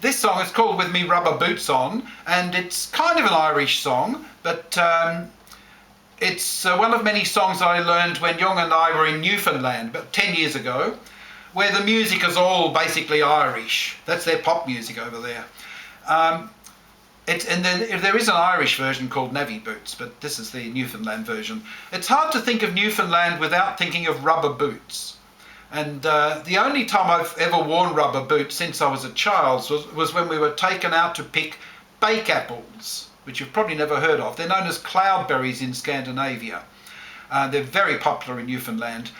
This song is called With Me Rubber Boots On, and it's kind of an Irish song, but it's one of many songs I learned when Young and I were in Newfoundland about 10 years ago, where the music is all basically Irish. That's their pop music over there. There is an Irish version called Navvy Boots, but this is the Newfoundland version. It's hard to think of Newfoundland without thinking of rubber boots. And the only time I've ever worn rubber boots since I was a child was when we were taken out to pick bakeapples, which you've probably never heard of. They're known as cloudberries in Scandinavia. They're very popular in Newfoundland,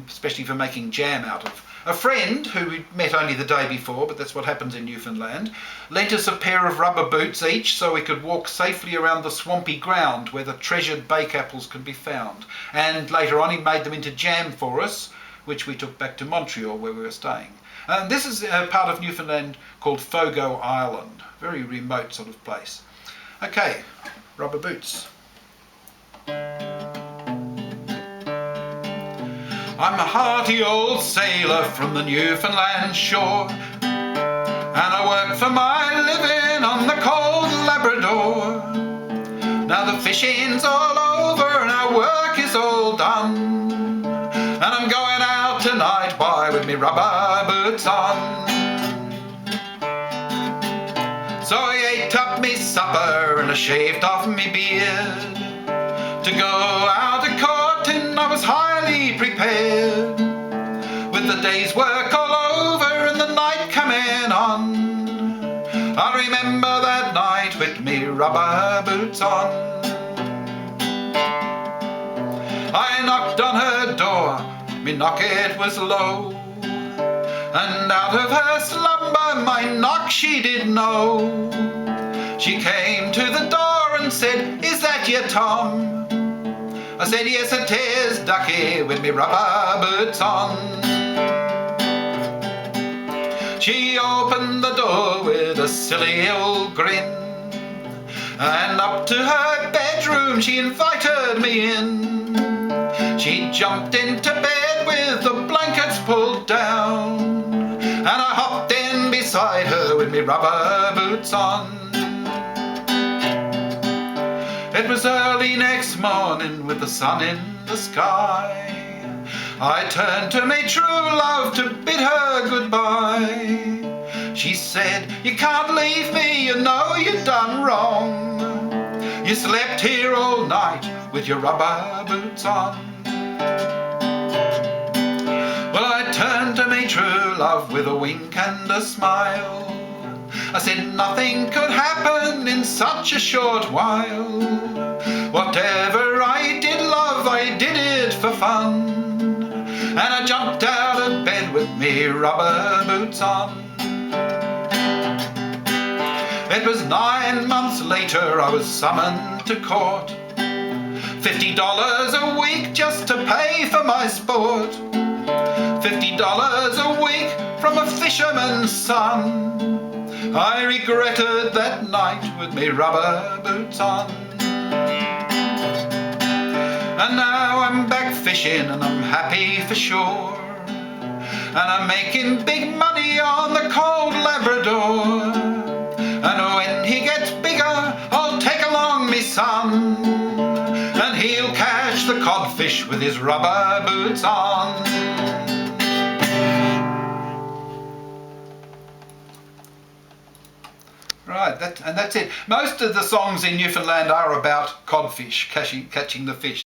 especially for making jam out of. A friend, who we met only the day before, but that's what happens in Newfoundland, lent us a pair of rubber boots each so we could walk safely around the swampy ground where the treasured bakeapples could be found. And later on he made them into jam for us, which we took back to Montreal where we were staying. This is a part of Newfoundland called Fogo Island, very remote sort of place. Okay, rubber boots. I'm a hearty old sailor from the Newfoundland shore, and I work for my living on the cold Labrador. Now the fishing's all over and our work is all done, and I'm going out tonight, boy, with me rubber boots on. So I ate up me supper and I shaved off me beard. To go out a-courting I was highly prepared, with the day's work all over and the night coming on. I remember that night with me rubber boots on. I knocked on her door, me knock it was low, and out of her slumber my knock she did know. She came to the door and said, "Is that you, Tom?" I said, "Yes it is, ducky, with me rubber boots on." She opened the door with a silly old grin, and up to her bedroom she invited me in. She jumped into bed with the blankets pulled down, and I hopped in beside her with me rubber boots on. It was early next morning with the sun in the sky. I turned to me true love to bid her goodbye. She said, "You can't leave me, you know you've done wrong. You slept here all night with your rubber boots on." Well, I turned to me true love with a wink and a smile. I said nothing could happen in such a short while. Whatever I did, love, I did it for fun, and I jumped out of bed with me rubber boots on. It was 9 months later I was summoned to court. $50 a week just to pay for my sport. $50 a week from a fisherman's son. I regretted that night with me rubber boots on. And now I'm back fishing and I'm happy for sure, and I'm making big money on the cold Labrador. And when he gets bigger I'll take along me son, and he'll catch the codfish with his rubber boots on. Right, that's it. Most of the songs in Newfoundland are about codfish, catching the fish.